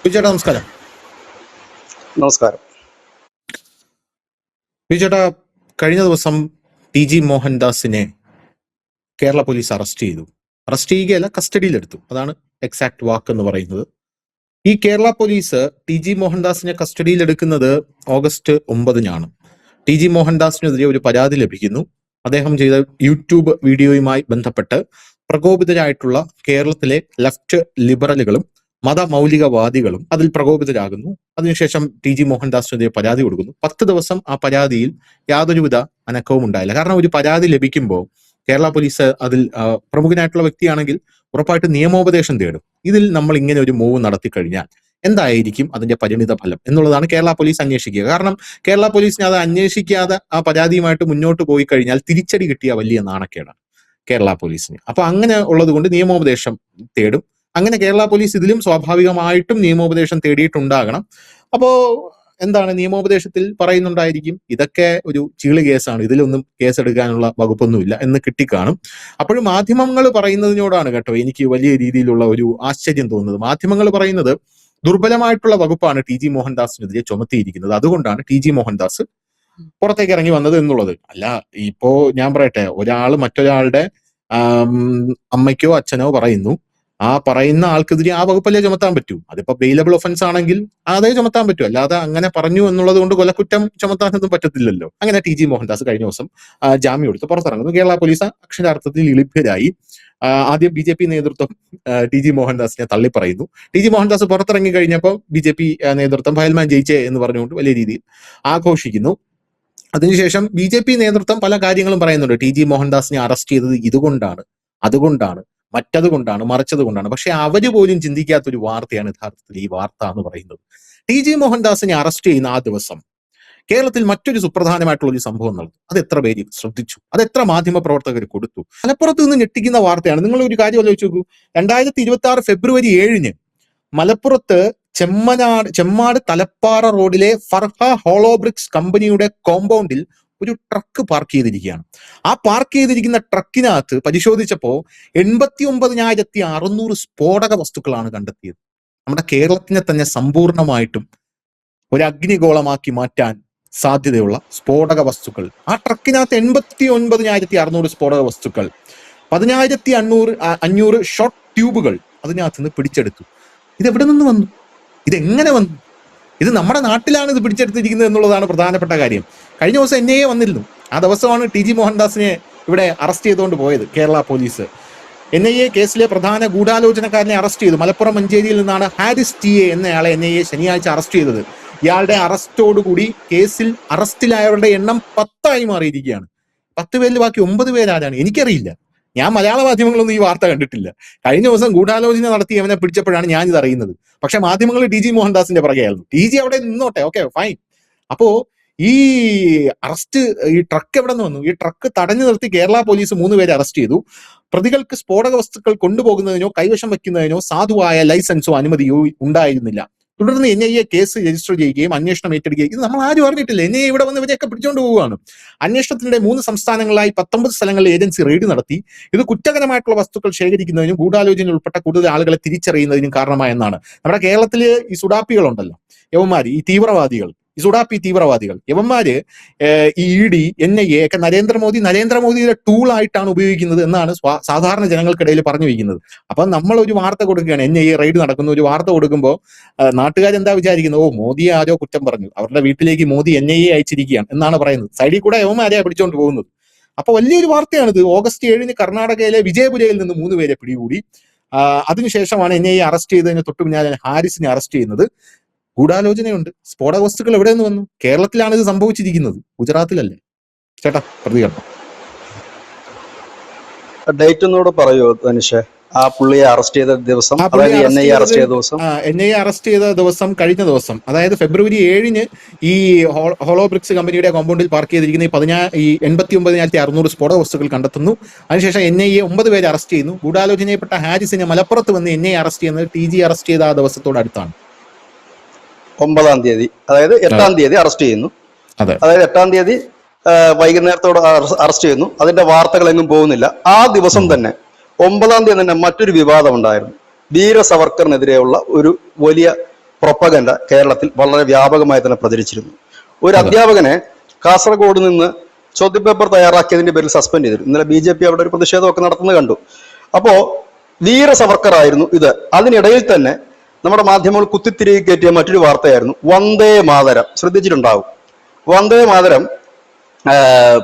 ചേട്ടാ നമസ്കാരം. നമസ്കാരം. ചേട്ടാ, കഴിഞ്ഞ ദിവസം TG മോഹൻദാസിനെ കേരള പോലീസ് അറസ്റ്റ് ചെയ്തു. അറസ്റ്റ് ചെയ്യുകയല്ല, കസ്റ്റഡിയിലെടുത്തു. അതാണ് എക്സാക്ട് വാക്ക് എന്ന് പറയുന്നത്. ഈ കേരള പോലീസ് TG മോഹൻദാസിനെ കസ്റ്റഡിയിലെടുക്കുന്നത് ഓഗസ്റ്റ് 9-നാണ്. TG മോഹൻദാസിനെതിരെ ഒരു പരാതി ലഭിക്കുന്നു. അദ്ദേഹം ചെയ്ത യൂട്യൂബ് വീഡിയോയുമായി ബന്ധപ്പെട്ട് പ്രകോപിതരായിട്ടുള്ള കേരളത്തിലെ ലെഫ്റ്റ് ലിബറലുകളും മതമൗലികവാദികളും അതിൽ പ്രകോപിതരാകുന്നു. അതിനുശേഷം TG മോഹൻദാസിനെതിരെ പരാതി കൊടുക്കുന്നു. 10 ദിവസം ആ പരാതിയിൽ യാതൊരുവിധ അനക്കവും ഉണ്ടായില്ല. കാരണം ഒരു പരാതി ലഭിക്കുമ്പോൾ കേരള പോലീസ് അതിൽ പ്രമുഖനായിട്ടുള്ള വ്യക്തിയാണെങ്കിൽ ഉറപ്പായിട്ട് നിയമോപദേശം തേടും. ഇതിൽ നമ്മൾ ഇങ്ങനെ ഒരു മൂവ് നടത്തി കഴിഞ്ഞാൽ എന്തായിരിക്കും അതിന്റെ പരിണിത ഫലം എന്നുള്ളതാണ് കേരള പോലീസ് അന്വേഷിക്കുക. കാരണം കേരള പോലീസിന് അത് അന്വേഷിക്കാതെ ആ പരാതിയുമായിട്ട് മുന്നോട്ട് പോയി കഴിഞ്ഞാൽ തിരിച്ചടി കിട്ടിയ വലിയ നാണക്കേടാണ് കേരള പോലീസിന്. അപ്പൊ അങ്ങനെ ഉള്ളത് കൊണ്ട് നിയമോപദേശം തേടും. അങ്ങനെ കേരള പോലീസ് ഇതിലും സ്വാഭാവികമായിട്ടും നിയമോപദേശം തേടിയിട്ടുണ്ടാകണം. അപ്പോ എന്താണ് നിയമോപദേശത്തിൽ പറയുന്നുണ്ടായിരിക്കും, ഇതൊക്കെ ഒരു ചീള് കേസാണ്, ഇതിലൊന്നും കേസെടുക്കാനുള്ള വകുപ്പൊന്നുമില്ല എന്ന് കിട്ടിക്കാണും. അപ്പോഴും മാധ്യമങ്ങൾ പറയുന്നതിനോടാണ് കേട്ടോ എനിക്ക് വലിയ രീതിയിലുള്ള ഒരു ആശ്ചര്യം തോന്നുന്നത്. മാധ്യമങ്ങൾ പറയുന്നത് ദുർബലമായിട്ടുള്ള വകുപ്പാണ് TG മോഹൻദാസിനെതിരെ ചുമത്തിയിരിക്കുന്നത്, അതുകൊണ്ടാണ് TG മോഹൻദാസ് പുറത്തേക്ക് ഇറങ്ങി വന്നത് എന്നുള്ളത്. അല്ല, ഇപ്പോ ഞാൻ പറയട്ടെ, ഒരാൾ മറ്റൊരാളുടെ അമ്മയ്ക്കോ അച്ഛനോ പറയുന്നു, ആ പറയുന്ന ആൾക്കെതിരെ ആ വകുപ്പല്ലേ ചുമത്താൻ പറ്റൂ. അതിപ്പോ ബെയിലബിൾ ഒഫൻസ് ആണെങ്കിൽ അതേ ചുമത്താൻ പറ്റൂ. അല്ലാതെ അങ്ങനെ പറഞ്ഞു എന്നുള്ളത് കൊണ്ട് കൊലക്കുറ്റം ചുമത്താനൊന്നും പറ്റത്തില്ലല്ലോ. അങ്ങനെ TG മോഹൻദാസ് കഴിഞ്ഞ ദിവസം ജാമ്യം എടുത്ത് പുറത്തിറങ്ങുന്നു. കേരള പോലീസ് അക്ഷരാർത്ഥത്തിൽ ഇളിഭ്യരായി. ആദ്യം BJP നേതൃത്വം TG മോഹൻദാസിനെ തള്ളി പറയുന്നു. TG മോഹൻദാസ് പുറത്തിറങ്ങി കഴിഞ്ഞപ്പോൾ BJP നേതൃത്വം ഫയൽമാൻ ജയിച്ചേ എന്ന് പറഞ്ഞുകൊണ്ട് വലിയ രീതിയിൽ ആഘോഷിക്കുന്നു. അതിനുശേഷം BJP നേതൃത്വം പല കാര്യങ്ങളും പറയുന്നുണ്ട്. TG മോഹൻദാസിനെ അറസ്റ്റ് ചെയ്തത് ഇതുകൊണ്ടാണ്, അതുകൊണ്ടാണ്, മറ്റതുകൊണ്ടാണ്, മറിച്ചത് കൊണ്ടാണ്. പക്ഷെ അവര് പോലും ചിന്തിക്കാത്തൊരു വാർത്തയാണ് യഥാർത്ഥത്തിൽ ഈ വാർത്ത എന്ന് പറയുന്നത്. TG മോഹൻദാസിനെ അറസ്റ്റ് ചെയ്യുന്ന ആ ദിവസം കേരളത്തിൽ മറ്റൊരു സുപ്രധാനമായിട്ടുള്ള ഒരു സംഭവം നടന്നു. അത് എത്ര പേര് ശ്രദ്ധിച്ചു? അത് എത്ര മാധ്യമ പ്രവർത്തകർ കൊടുത്തു? മലപ്പുറത്ത് നിന്ന് ഞെട്ടിക്കുന്ന വാർത്തയാണ്. നിങ്ങൾ ഒരു കാര്യം ആലോചിച്ച് നോക്കൂ. 2026 ഫെബ്രുവരി 7-ന് മലപ്പുറത്ത് ചെമ്മാട് തലപ്പാറ റോഡിലെ ഫർഹ ഹോളോബ്രിക്സ് കമ്പനിയുടെ കോമ്പൗണ്ടിൽ ഒരു ട്രക്ക് പാർക്ക് ചെയ്തിരിക്കുകയാണ്. ആ പാർക്ക് ചെയ്തിരിക്കുന്ന ട്രക്കിനകത്ത് പരിശോധിച്ചപ്പോൾ 89,600 സ്ഫോടക വസ്തുക്കളാണ് കണ്ടെത്തിയത്. നമ്മുടെ കേരളത്തിനെ തന്നെ സമ്പൂർണമായിട്ടും ഒരു അഗ്നിഗോളമാക്കി മാറ്റാൻ സാധ്യതയുള്ള സ്ഫോടക വസ്തുക്കൾ ആ ട്രക്കിനകത്ത് 89,600 സ്ഫോടക വസ്തുക്കൾ, 10,500 ഷോർട്ട് ട്യൂബുകൾ അതിനകത്ത് നിന്ന് പിടിച്ചെടുത്തു. ഇതെവിടെ നിന്ന് വന്നു? ഇതെങ്ങനെ വന്നു? ഇത് നമ്മുടെ നാട്ടിലാണ് ഇത് പിടിച്ചെടുത്തിരിക്കുന്നത് എന്നുള്ളതാണ് പ്രധാനപ്പെട്ട കാര്യം. കഴിഞ്ഞ ദിവസം NIA വന്നിരുന്നു. ആ ദിവസമാണ് TG മോഹൻദാസിനെ ഇവിടെ അറസ്റ്റ് ചെയ്തുകൊണ്ട് പോയത് കേരള പോലീസ്. NIA കേസിലെ പ്രധാന ഗൂഢാലോചനക്കാരനെ അറസ്റ്റ് ചെയ്തു. മലപ്പുറം മഞ്ചേരിയിൽ നിന്നാണ് ഹാരിസ് TA എന്നയാളെ NIA ശനിയാഴ്ച അറസ്റ്റ് ചെയ്തത്. ഇയാളുടെ അറസ്റ്റോടുകൂടി കേസിൽ അറസ്റ്റിലായവരുടെ എണ്ണം 10 മാറിയിരിക്കുകയാണ്. 10 പേരിൽ ബാക്കി 9 പേരാരാണ് എനിക്കറിയില്ല. ഞാൻ മലയാള മാധ്യമങ്ങളൊന്നും ഈ വാർത്ത കണ്ടിട്ടില്ല. കഴിഞ്ഞ ദിവസം ഗൂഢാലോചന നടത്തി അവനെ പിടിച്ചപ്പോഴാണ് ഞാൻ ഇത് അറിയുന്നത്. പക്ഷെ മാധ്യമങ്ങൾ TG മോഹൻദാസിന്റെ പുറകെയായിരുന്നു. TG അവിടെ നിന്നോട്ടെ, ഓക്കെ ഫൈൻ. അപ്പോ ഈ അറസ്റ്റ്, ഈ ട്രക്ക് എവിടെ നിന്ന് വന്നു? ഈ ട്രക്ക് തടഞ്ഞു നിർത്തി കേരള പോലീസ് 3 പേരെ അറസ്റ്റ് ചെയ്തു. പ്രതികൾക്ക് സ്ഫോടക വസ്തുക്കൾ കൊണ്ടുപോകുന്നതിനോ കൈവശം വയ്ക്കുന്നതിനോ സാധുവായ ലൈസൻസോ അനുമതിയോ ഉണ്ടായിരുന്നില്ല. തുടർന്ന് NIA കേസ് രജിസ്റ്റർ ചെയ്യുകയും അന്വേഷണം ഏറ്റെടുക്കുകയും. ഇത് നമ്മൾ ആരും അറിഞ്ഞിട്ടില്ല. NIA ഇവിടെ വന്ന് ഇവരെയൊക്കെ പിടിച്ചുകൊണ്ട് പോവുകയാണ്. അന്വേഷണത്തിന്റെ 3 സംസ്ഥാനങ്ങളായി 19 സ്ഥലങ്ങളിൽ ഏജൻസി റെയ്ഡ് നടത്തി. ഇത് കുറ്റകരമായിട്ടുള്ള വസ്തുക്കൾ ശേഖരിക്കുന്നതിനും ഗൂഢാലോചനയിൽ ഉൾപ്പെട്ട കൂടുതൽ ആളുകളെ തിരിച്ചറിയുന്നതിനും കാരണമായെന്നാണ്. നമ്മുടെ കേരളത്തില് ഈ സുഡാപ്പികളുണ്ടല്ലോ, യവന്മാര്, ഈ തീവ്രവാദികൾ, ഈ സുഡാപ്പി തീവ്രവാദികൾ, യവന്മാര് ഈ ED, NIA ഒക്കെ നരേന്ദ്രമോദിയുടെ ടൂളായിട്ടാണ് ഉപയോഗിക്കുന്നത് എന്നാണ് സാധാരണ ജനങ്ങൾക്കിടയിൽ പറഞ്ഞു വയ്ക്കുന്നത്. അപ്പൊ നമ്മൾ ഒരു വാർത്ത കൊടുക്കുകയാണ്, NIA റെയ്ഡ് നടക്കുന്ന ഒരു വാർത്ത കൊടുക്കുമ്പോൾ നാട്ടുകാരെന്താ വിചാരിക്കുന്നത്? ഓ, മോദിയെ ആരോ കുറ്റം പറഞ്ഞു, അവരുടെ വീട്ടിലേക്ക് മോദി NIA അയച്ചിരിക്കുകയാണ് എന്നാണ് പറയുന്നത്. സൈഡിൽ കൂടെ യവന്മാരെയാ പിടിച്ചോണ്ട് പോകുന്നത്. അപ്പൊ വലിയൊരു വാർത്തയാണിത്. ഓഗസ്റ്റ് 7-ന് കർണാടകയിലെ വിജയപുരയിൽ നിന്ന് 3 പേരെ പിടികൂടി. അതിനുശേഷമാണ് NIA അറസ്റ്റ് ചെയ്തതിന് തൊട്ടു പിന്നാലെ ഹാരിസിനെ അറസ്റ്റ് ചെയ്യുന്നത്. ഗൂഢാലോചനയുണ്ട്. സ്ഫോടക വസ്തുക്കൾ എവിടെ നിന്ന് വന്നു? കേരളത്തിലാണ് ഇത് സംഭവിച്ചിരിക്കുന്നത്, ഗുജറാത്തിലല്ലേ. ചേട്ടാ, പ്രതികരണം. ഡേറ്റ് ഒന്നുകൂടെ പറയൂ ധനുഷേ. ആ പുള്ളിയെ അറസ്റ്റ് ചെയ്ത ദിവസം, NIA അറസ്റ്റ് ചെയ്ത ദിവസം? NIA അറസ്റ്റ് ചെയ്ത ദിവസം കഴിഞ്ഞ ദിവസം, അതായത് ഫെബ്രുവരി 7-ന് ഈ ഹോളോബ്രിക്സ് കമ്പനിയുടെ കോമ്പൗണ്ടിൽ പാർക്ക് ചെയ്തിരിക്കുന്ന ഈ 89,600 സ്ഫോടക വസ്തുക്കൾ കണ്ടെത്തുന്നു. അതിനുശേഷം NIA 9 പേരെ അറസ്റ്റ് ചെയ്യുന്നു. ഗൂഢാലോചനയിൽപ്പെട്ട ഹാരിസിനെ മലപ്പുറത്ത് വന്ന് NIA അറസ്റ്റ് ചെയ്യുന്നത് TG അറസ്റ്റ് ചെയ്ത ആ ദിവസത്തോട് അടുത്താണ്. 9-ാം തീയതി, അതായത് 8-ാം തീയതി അറസ്റ്റ് ചെയ്യുന്നു. അതായത് 8-ാം തീയതി വൈകുന്നേരത്തോടെ അറസ്റ്റ് ചെയ്യുന്നു. അതിന്റെ വാർത്തകളെങ്ങും പോകുന്നില്ല. ആ ദിവസം തന്നെ 9-ാം തീയതി തന്നെ മറ്റൊരു വിവാദം ഉണ്ടായിരുന്നു. വീര സവർക്കറിനെതിരെയുള്ള ഒരു വലിയ പ്രൊപ്പഗൻഡ കേരളത്തിൽ വളരെ വ്യാപകമായി തന്നെ പ്രചരിച്ചിരുന്നു. ഒരു അധ്യാപകനെ കാസർഗോഡ് നിന്ന് ചോദ്യപേപ്പർ തയ്യാറാക്കിയതിന്റെ പേരിൽ സസ്പെൻഡ് ചെയ്തിരുന്നു. ഇന്നലെ BJP അവിടെ ഒരു പ്രതിഷേധമൊക്കെ നടത്തുന്നത് കണ്ടു. അപ്പോ വീര സവർക്കറായിരുന്നു ഇത്. അതിനിടയിൽ തന്നെ നമ്മുടെ മാധ്യമങ്ങൾ കുത്തിത്തിരികെ കയറ്റിയ മറ്റൊരു വാർത്തയായിരുന്നു വന്ദേ മാതരം. ശ്രദ്ധിച്ചിട്ടുണ്ടാവും. വന്ദേ മാതരം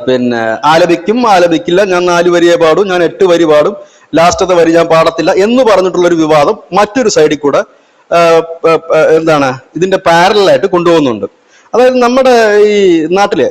പിന്നെ ആലപിക്കില്ല, ഞാൻ 4 വരിയെ പാടും, ഞാൻ 8 വരി പാടും, ലാസ്റ്റത്തെ വരി ഞാൻ പാടത്തില്ല എന്ന് പറഞ്ഞിട്ടുള്ള ഒരു വിവാദം മറ്റൊരു സൈഡിൽ കൂടെ ഇതിന്റെ പാരലായിട്ട് കൊണ്ടുപോകുന്നുണ്ട്. അതായത് നമ്മുടെ ഈ നാട്ടിലെ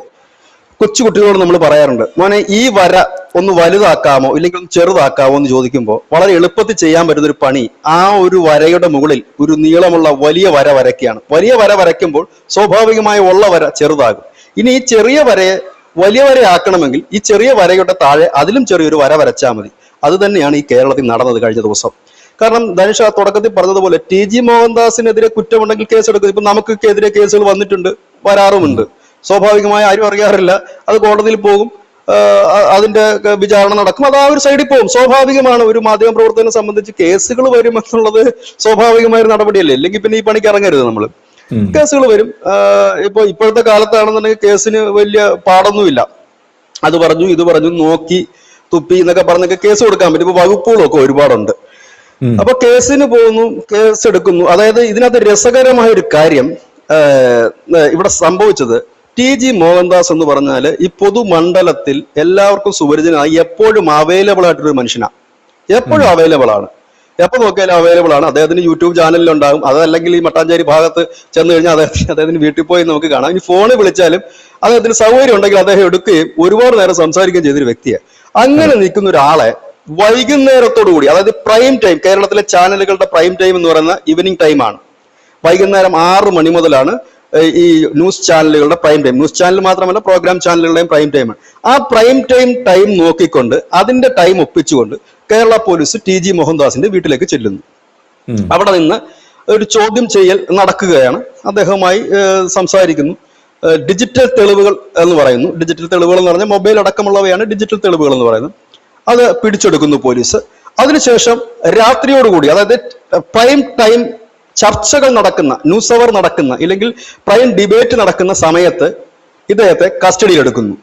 കൊച്ചുകുട്ടികളോട് നമ്മൾ പറയാറുണ്ട്, മോനെ ഈ വര ഒന്ന് വലുതാക്കാമോ ഇല്ലെങ്കിൽ ഒന്ന് ചെറുതാക്കാമോ എന്ന് ചോദിക്കുമ്പോൾ വളരെ എളുപ്പത്തിൽ ചെയ്യാൻ പറ്റുന്ന ഒരു പണി ആ ഒരു വരയുടെ മുകളിൽ ഒരു നീളമുള്ള വലിയ വര വരയ്ക്കുകയാണ്. വലിയ വര വരയ്ക്കുമ്പോൾ സ്വാഭാവികമായി ഉള്ള വര ചെറുതാകും. ഇനി ഈ ചെറിയ വരയെ വലിയ വരയാക്കണമെങ്കിൽ ഈ ചെറിയ വരയുടെ താഴെ അതിലും ചെറിയൊരു വര വരച്ചാൽ മതി. അത് തന്നെയാണ് ഈ കേരളത്തിൽ നടന്നത് കഴിഞ്ഞ ദിവസം. കാരണം ധനുഷ തുടക്കത്തിൽ പറഞ്ഞതുപോലെ TG മോഹൻദാസിനെതിരെ കുറ്റമുണ്ടെങ്കിൽ കേസെടുക്കും. ഇപ്പൊ നമുക്കെതിരെ കേസുകൾ വന്നിട്ടുണ്ട്, വരാറുമുണ്ട്. സ്വാഭാവികമായി ആരും അറിയാറില്ല, അത് കോടതിയിൽ പോകും, അതിന്റെ വിചാരണ നടക്കും, അത് ആ ഒരു സൈഡിൽ പോകും. സ്വാഭാവികമാണ്. ഒരു മാധ്യമ പ്രവർത്തകനെ സംബന്ധിച്ച് കേസുകൾ വരും എന്നുള്ളത് സ്വാഭാവികമായ ഒരു നടപടിയല്ലേ. അല്ലെങ്കിൽ പിന്നെ ഈ പണിക്ക് ഇറങ്ങരുത് നമ്മൾ. കേസുകൾ വരും. ഇപ്പോഴത്തെ കാലത്താണെന്നുണ്ടെങ്കിൽ കേസിന് വലിയ പാടൊന്നുമില്ല. അത് പറഞ്ഞു ഇത് പറഞ്ഞു നോക്കി തുപ്പി എന്നൊക്കെ പറഞ്ഞൊക്കെ കേസ് കൊടുക്കാൻ പറ്റും. ഇപ്പൊ വകുപ്പുകളൊക്കെ ഒരുപാടുണ്ട്. അപ്പൊ കേസിന് പോകുന്നു, കേസ് എടുക്കുന്നു. അതായത് ഇതിനകത്ത് രസകരമായ ഒരു കാര്യം ഇവിടെ സംഭവിച്ചത്, TG മോഹൻദാസ് എന്ന് പറഞ്ഞാല് ഈ പൊതുമണ്ഡലത്തിൽ എല്ലാവർക്കും സുപരിചിതനായി എപ്പോഴും അവൈലബിൾ ആയിട്ടൊരു മനുഷ്യനാണ്. എപ്പോഴും അവൈലബിൾ ആണ്, എപ്പോൾ നോക്കിയാലും അവൈലബിൾ ആണ്. അദ്ദേഹത്തിന് യൂട്യൂബ് ചാനലിലുണ്ടാകും. അതല്ലെങ്കിൽ ഈ മട്ടാഞ്ചേരി ഭാഗത്ത് ചെന്ന് കഴിഞ്ഞാൽ അദ്ദേഹത്തിന് വീട്ടിൽ പോയി നമുക്ക് കാണാം. ഇനി ഫോണിൽ വിളിച്ചാലും അദ്ദേഹത്തിന് സൗകര്യം ഉണ്ടെങ്കിൽ അദ്ദേഹം എടുക്കുകയും ഒരുപാട് നേരം സംസാരിക്കുകയും ചെയ്തൊരു വ്യക്തിയാണ്. അങ്ങനെ നിൽക്കുന്ന ഒരാളെ വൈകുന്നേരത്തോടു കൂടി, അതായത് പ്രൈം ടൈം, കേരളത്തിലെ ചാനലുകളുടെ പ്രൈം ടൈം എന്ന് പറയുന്ന ഈവനിങ് ടൈമാണ്. വൈകുന്നേരം 6 മണി മുതലാണ് ഈ ന്യൂസ് ചാനലുകളുടെ പ്രൈം ടൈം. ന്യൂസ് ചാനൽ മാത്രമല്ല, പ്രോഗ്രാം ചാനലുകളുടെയും പ്രൈം ടൈമാണ്. ആ പ്രൈം ടൈം നോക്കിക്കൊണ്ട് അതിന്റെ ടൈം ഒപ്പിച്ചുകൊണ്ട് കേരള പോലീസ് TG മോഹൻദാസിന്റെ വീട്ടിലേക്ക് ചെല്ലുന്നു. അവിടെ നിന്ന് ഒരു ചോദ്യം ചെയ്യൽ നടക്കുകയാണ്. അദ്ദേഹവുമായി സംസാരിക്കുന്നു. ഡിജിറ്റൽ തെളിവുകൾ എന്ന് പറയുന്നു. ഡിജിറ്റൽ തെളിവുകൾ എന്ന് പറഞ്ഞാൽ മൊബൈൽ അടക്കമുള്ളവയാണ് ഡിജിറ്റൽ തെളിവുകൾ എന്ന് പറയുന്നത്. അത് പിടിച്ചെടുക്കുന്നു പോലീസ്. അതിനുശേഷം രാത്രിയോടുകൂടി, അതായത് പ്രൈം ടൈം ചർച്ചകൾ നടക്കുന്ന, ന്യൂസ് അവർ നടക്കുന്ന, ഇല്ലെങ്കിൽ പ്രൈം ഡിബേറ്റ് നടക്കുന്ന സമയത്ത് ഇദ്ദേഹത്തെ കസ്റ്റഡിയിലെടുക്കുന്നു.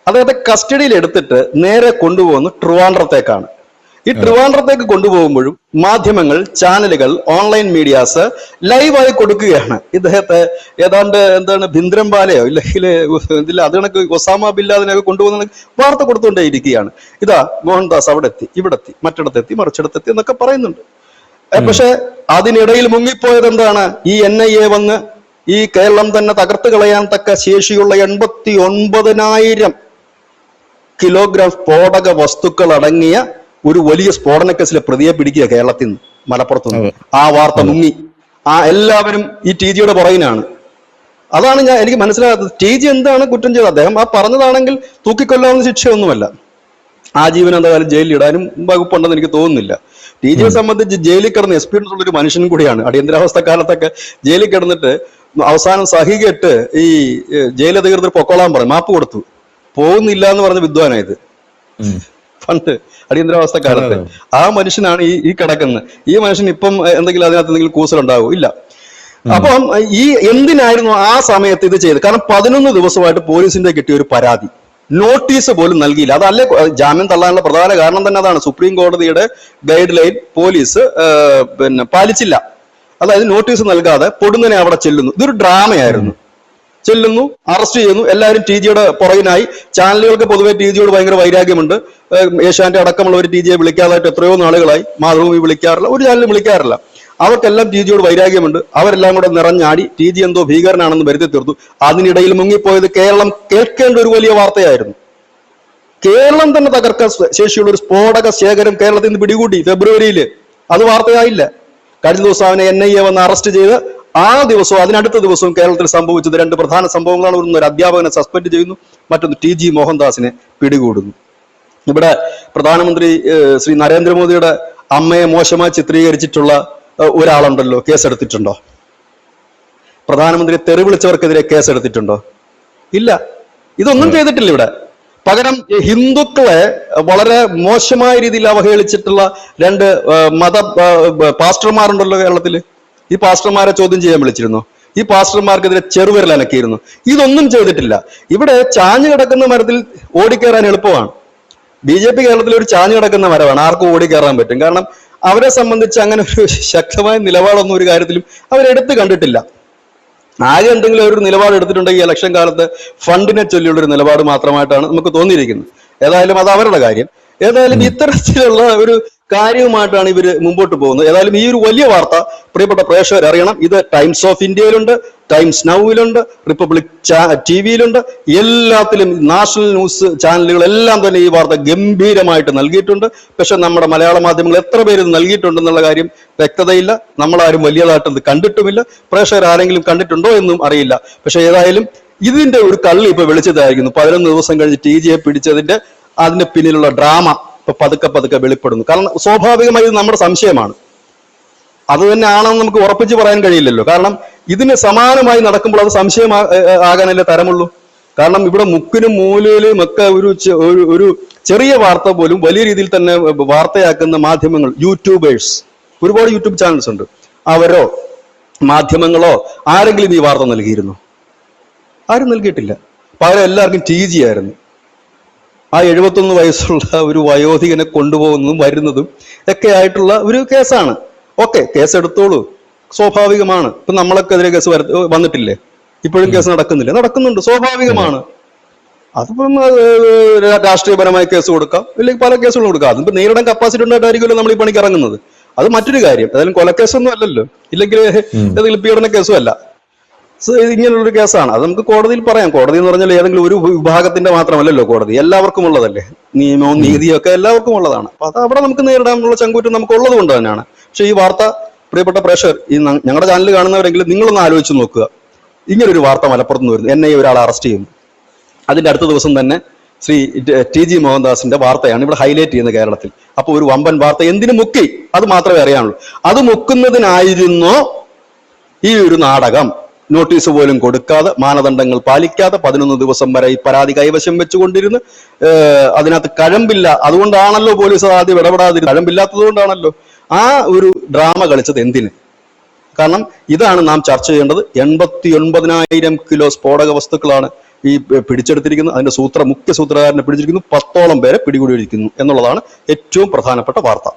അദ്ദേഹത്തെ കസ്റ്റഡിയിൽ എടുത്തിട്ട് നേരെ കൊണ്ടുപോകുന്നു ട്രിവാൻഡ്രത്തേക്കാണ്. ഈ ട്രിവാൻഡ്രത്തേക്ക് കൊണ്ടുപോകുമ്പോഴും മാധ്യമങ്ങൾ, ചാനലുകൾ, ഓൺലൈൻ മീഡിയാസ് ലൈവായി കൊടുക്കുകയാണ്. ഇദ്ദേഹത്തെ ഏതാണ്ട് ഭിന്ദ്രംബാലയോ ഇല്ലെങ്കിൽ അതിനൊക്കെ ഒസാമ ബിൻ ലാദനെയൊക്കെ കൊണ്ടുപോകുന്ന വാർത്ത കൊടുത്തുകൊണ്ടേ ഇരിക്കുകയാണ്. ഇതാ മോഹൻദാസ് അവിടെ എത്തി, ഇവിടെ എത്തി, മറ്റിടത്തെത്തി, മറിച്ചിടത്തെത്തി എന്നൊക്കെ പറയുന്നുണ്ട്. പക്ഷെ അതിനിടയിൽ മുങ്ങിപ്പോയത് എന്താണ്? ഈ NIA വന്ന് ഈ കേരളം തന്നെ തകർത്ത് കളയാൻ തക്ക ശേഷിയുള്ള 89,000 കിലോഗ്രാം സ്ഫോടക വസ്തുക്കൾ അടങ്ങിയ ഒരു വലിയ സ്ഫോടന കേസിലെ പ്രതിയെ പിടിക്കുക കേരളത്തിൽ നിന്ന്, മലപ്പുറത്തുനിന്ന്. ആ വാർത്ത മുങ്ങി. എല്ലാവരും ഈ TGയുടെ പുറകിനാണ്. അതാണ് എനിക്ക് മനസ്സിലാകാത്തത്. TG എന്താണ് കുറ്റം ചെയ്തത്? അദ്ദേഹം ആ പറഞ്ഞതാണെങ്കിൽ തൂക്കിക്കൊല്ലാവുന്ന ശിക്ഷയൊന്നുമല്ല. ആജീവനം എന്തായാലും ജയിലിൽ ഇടാനും വകുപ്പുണ്ടെന്ന് എനിക്ക് തോന്നുന്നില്ല. TGയെ സംബന്ധിച്ച് ജയിലിൽ കിടന്ന് എക്സ്പീരിയൻസ് ഉള്ളൊരു മനുഷ്യനും കൂടിയാണ്. അടിയന്തരാവസ്ഥ കാലത്തൊക്കെ ജയിലിൽ കിടന്നിട്ട് അവസാനം സഹികെട്ട് ഈ ജയിലധികൃതർ പൊക്കോളാൻ പറഞ്ഞു, മാപ്പ് കൊടുത്തു. പോകുന്നില്ല എന്ന് പറഞ്ഞ വിദ്വാനായത് പണ്ട് അടിയന്തരാവസ്ഥ കാലത്ത്. ആ മനുഷ്യനാണ് ഈ കിടക്കുന്നത്. ഈ മനുഷ്യൻ ഇപ്പം അതിനകത്ത് എന്തെങ്കിലും കൂസലുണ്ടാവോ? ഇല്ല. അപ്പം ഈ എന്തിനായിരുന്നു ആ സമയത്ത് ഇത് ചെയ്ത്? കാരണം 11 ദിവസമായിട്ട് പോലീസിന്റെ കിട്ടിയ ഒരു പരാതി, നോട്ടീസ് പോലും നൽകിയില്ല. അതല്ലേ ജാമ്യം തള്ളാനുള്ള പ്രധാന കാരണം തന്നെ അതാണ്. സുപ്രീം കോടതിയുടെ ഗൈഡ് ലൈൻ പോലീസ് പാലിച്ചില്ല. അതായത് നോട്ടീസ് നൽകാതെ പൊടുന്നനെ അവിടെ ചെല്ലുന്നു. ഇതൊരു ഡ്രാമയായിരുന്നു. ചെല്ലുന്നു, അറസ്റ്റ് ചെയ്യുന്നു, എല്ലാവരും TGയുടെ പുറകിനായി. ചാനലുകൾക്ക് പൊതുവെ TGയോട് ഭയങ്കര വൈരാഗ്യമുണ്ട്. ഏഷ്യാനെറ്റ് അടക്കമുള്ളവർ TGയെ വിളിക്കാതായിട്ട് എത്രയോ നാളുകളായി. മാതൃഭൂമി വിളിക്കാറില്ല, ഒരു ചാനലും വിളിക്കാറില്ല. അവർക്കെല്ലാം TGയോട് വൈരാഗ്യമുണ്ട്. അവരെല്ലാം കൂടെ നിറഞ്ഞാടി TG എന്തോ ഭീകരനാണെന്ന് വരുത്തി തീർത്തു. അതിനിടയിൽ മുങ്ങിപ്പോയത് കേരളം കേൾക്കേണ്ട ഒരു വലിയ വാർത്തയായിരുന്നു. കേരളം തന്നെ തകർക്കാൻ ശേഷിയുള്ള ഒരു സ്ഫോടക ശേഖരം കേരളത്തിൽ നിന്ന് പിടികൂടി ഫെബ്രുവരിയിൽ. അത് വാർത്തയായില്ല. കഴിഞ്ഞ ദിവസം അവനെ NIA വന്ന് അറസ്റ്റ് ചെയ്ത് ആ ദിവസവും അതിനടുത്ത ദിവസവും കേരളത്തിൽ സംഭവിച്ചത് 2 പ്രധാന സംഭവങ്ങളാണ്. ഒരു അധ്യാപകനെ സസ്പെൻഡ് ചെയ്യുന്നു, മറ്റൊന്ന് TG മോഹൻദാസിനെ പിടികൂടുന്നു. ഇവിടെ പ്രധാനമന്ത്രി ശ്രീ നരേന്ദ്രമോദിയുടെ അമ്മയെ മോശമായി ചിത്രീകരിച്ചിട്ടുള്ള ഒരാളുണ്ടല്ലോ, കേസെടുത്തിട്ടുണ്ടോ? പ്രധാനമന്ത്രി തെറി വിളിച്ചവർക്കെതിരെ കേസെടുത്തിട്ടുണ്ടോ? ഇല്ല. ഇതൊന്നും ചെയ്തിട്ടില്ല ഇവിടെ. പകരം ഹിന്ദുക്കളെ വളരെ മോശമായ രീതിയിൽ അവഹേളിച്ചിട്ടുള്ള 2 മത പാസ്റ്റർമാരുണ്ടല്ലോ കേരളത്തില്. ഈ പാസ്റ്റർമാരെ ചോദ്യം ചെയ്യാൻ വിളിച്ചിരുന്നു? ഈ പാസ്റ്റർമാർക്കെതിരെ ചെറുവിരൽ അനക്കിയിരുന്നു? ഇതൊന്നും ചെയ്തിട്ടില്ല. ഇവിടെ ചാഞ്ഞു കിടക്കുന്ന മരത്തിൽ ഓടിക്കയറാൻ എളുപ്പമാണ്. BJP കേരളത്തിൽ ഒരു ചാഞ്ഞു കിടക്കുന്ന മരമാണ്, ആർക്കും ഓടിക്കയറാൻ പറ്റും. കാരണം അവരെ സംബന്ധിച്ച് അങ്ങനെ ഒരു ശക്തമായ നിലപാടൊന്നും ഒരു കാര്യത്തിലും അവരെടുത്ത് കണ്ടിട്ടില്ല. ആകെ എന്തെങ്കിലും ഒരു നിലപാട് എടുത്തിട്ടുണ്ടെങ്കിൽ ഇലക്ഷൻ കാലത്ത് ഫണ്ടിനെ ചൊല്ലിയുള്ളൊരു നിലപാട് മാത്രമായിട്ടാണ് നമുക്ക് തോന്നിയിരിക്കുന്നത്. ഏതായാലും അത് അവരുടെ കാര്യം. ഏതായാലും ഇത്തരത്തിലുള്ള ഒരു കാര്യവുമായിട്ടാണ് ഇവര് മുമ്പോട്ട് പോകുന്നത്. ഏതായാലും ഈ ഒരു വലിയ വാർത്ത പ്രിയപ്പെട്ട പ്രേക്ഷകർ അറിയണം. ഇത് ടൈംസ് ഓഫ് ഇന്ത്യയിലുണ്ട്, ടൈംസ് നൗവിലുണ്ട്, റിപ്പബ്ലിക് TV-യിലുണ്ട്, എല്ലാത്തിലും നാഷണൽ ന്യൂസ് ചാനലുകളെല്ലാം തന്നെ ഈ വാർത്ത ഗംഭീരമായിട്ട് നൽകിയിട്ടുണ്ട്. പക്ഷെ നമ്മുടെ മലയാള മാധ്യമങ്ങൾ എത്ര പേര് ഇത് നൽകിയിട്ടുണ്ടെന്നുള്ള കാര്യം വ്യക്തതയില്ല. നമ്മളാരും വലിയതായിട്ട് കണ്ടിട്ടുമില്ല. പ്രേക്ഷകർ ആരെങ്കിലും കണ്ടിട്ടുണ്ടോ എന്നും അറിയില്ല. പക്ഷെ ഏതായാലും ഇതിന്റെ ഒരു കള്ളി ഇപ്പൊ വെളിച്ചതായിരിക്കുന്നു. 11 ദിവസം കഴിഞ്ഞ് TGയെ പിടിച്ചതിന്റെ അതിന്റെ പിന്നിലുള്ള ഡ്രാമ ഇപ്പൊ പതുക്കെ വെളിപ്പെടുന്നു. കാരണം സ്വാഭാവികമായി ഇത് നമ്മുടെ സംശയമാണ്. അത് തന്നെ ആണെന്ന് നമുക്ക് ഉറപ്പിച്ച് പറയാൻ കഴിയില്ലല്ലോ. കാരണം ഇതിന് സമാനമായി നടക്കുമ്പോൾ അത് സംശയം ആകാനല്ലേ തരമുള്ളൂ. കാരണം ഇവിടെ മുക്കിനും മൂലയിലും ഒക്കെ ഒരു ചെറിയ വാർത്ത പോലും വലിയ രീതിയിൽ തന്നെ വാർത്തയാക്കുന്ന മാധ്യമങ്ങൾ, യൂട്യൂബേഴ്സ്, ഒരുപാട് യൂട്യൂബ് ചാനൽസ് ഉണ്ട്. അവരോ മാധ്യമങ്ങളോ ആരെങ്കിലും ഈ വാർത്ത നൽകിയിരുന്നു? ആരും നൽകിയിട്ടില്ല. പകരം എല്ലാവർക്കും TG ആയിരുന്നു. ആ 71 വയസ്സുള്ള ഒരു വയോധികനെ കൊണ്ടുപോകുന്നതും വരുന്നതും ഒക്കെ ആയിട്ടുള്ള ഒരു കേസാണ്. ഓക്കെ, കേസ് എടുത്തോളൂ, സ്വാഭാവികമാണ്. ഇപ്പൊ നമ്മളൊക്കെതിരെ കേസ് വന്നിട്ടില്ലേ? ഇപ്പോഴും കേസ് നടക്കുന്നുണ്ട്, സ്വാഭാവികമാണ്. അതിപ്പം രാഷ്ട്രീയപരമായ കേസ് കൊടുക്കാം, ഇല്ലെങ്കിൽ പല കേസുകളും കൊടുക്കാം. അതിപ്പോ നേരിടാൻ കപ്പാസിറ്റി ഉണ്ടായിട്ടായിരിക്കുമല്ലോ നമ്മൾ ഈ പണിക്ക് ഇറങ്ങുന്നത്. അത് മറ്റൊരു കാര്യം. ഏതായാലും കൊലക്കേസൊന്നും അല്ലല്ലോ, ഇല്ലെങ്കിൽ ഏതെങ്കിലും പീഡന കേസും അല്ല. ഇങ്ങനെയുള്ളൊരു കേസാണ്. അത് നമുക്ക് കോടതിയിൽ പറയാം. കോടതി എന്ന് പറഞ്ഞാൽ ഏതെങ്കിലും ഒരു വിഭാഗത്തിന്റെ മാത്രമല്ലല്ലോ കോടതി, എല്ലാവർക്കും ഉള്ളതല്ലേ. നിയമവും നീതിയും ഒക്കെ എല്ലാവർക്കും ഉള്ളതാണ്. അപ്പൊ അത് അവിടെ നമുക്ക് നേരിടാനുള്ള ചങ്കൂറ്റം നമുക്ക് ഉള്ളത് കൊണ്ട് തന്നെയാണ്. പക്ഷെ ഈ വാർത്ത പ്രിയപ്പെട്ട പ്രേക്ഷകർ, ഈ ഞങ്ങളുടെ ചാനൽ കാണുന്നവരെങ്കിലും നിങ്ങളൊന്ന് ആലോചിച്ച് നോക്കുക. ഇങ്ങനൊരു വാർത്ത മലപ്പുറത്ത് നിന്ന് വരുന്നു, NIA ഒരാളെ അറസ്റ്റ് ചെയ്യുന്നു. അതിന്റെ അടുത്ത ദിവസം തന്നെ ശ്രീ TG മോഹൻദാസിന്റെ വാർത്തയാണ് ഇവിടെ ഹൈലൈറ്റ് ചെയ്യുന്നത് കേരളത്തിൽ. അപ്പൊ ഒരു വമ്പൻ വാർത്ത എന്തിനു മുക്കി, അത് മാത്രമേ അറിയാനുള്ളൂ. അത് മുക്കുന്നതിനായിരുന്നോ ഈ ഒരു നാടകം? നോട്ടീസ് പോലും കൊടുക്കാതെ, മാനദണ്ഡങ്ങൾ പാലിക്കാതെ 11 ദിവസം വരെ ഈ പരാതി കൈവശം വെച്ചുകൊണ്ടിരുന്ന് അതിനകത്ത് കഴമ്പില്ല. അതുകൊണ്ടാണല്ലോ പോലീസ് ആദ്യം ഇടപെടാതിരുന്നത്. കഴമ്പില്ലാത്തത് കൊണ്ടാണല്ലോ ആ ഒരു ഡ്രാമ കളിച്ചത്. എന്തിന്? കാരണം ഇതാണ് നാം ചർച്ച ചെയ്യേണ്ടത്. 89,000 കിലോ സ്ഫോടക വസ്തുക്കളാണ് ഈ പിടിച്ചെടുത്തിരിക്കുന്നത്. അതിന്റെ മുഖ്യ സൂത്രധാരനെ പിടിച്ചിരിക്കുന്നു. 10ഓളം പേരെ പിടികൂടിയിരിക്കുന്നു എന്നുള്ളതാണ് ഏറ്റവും പ്രധാനപ്പെട്ട വാർത്ത.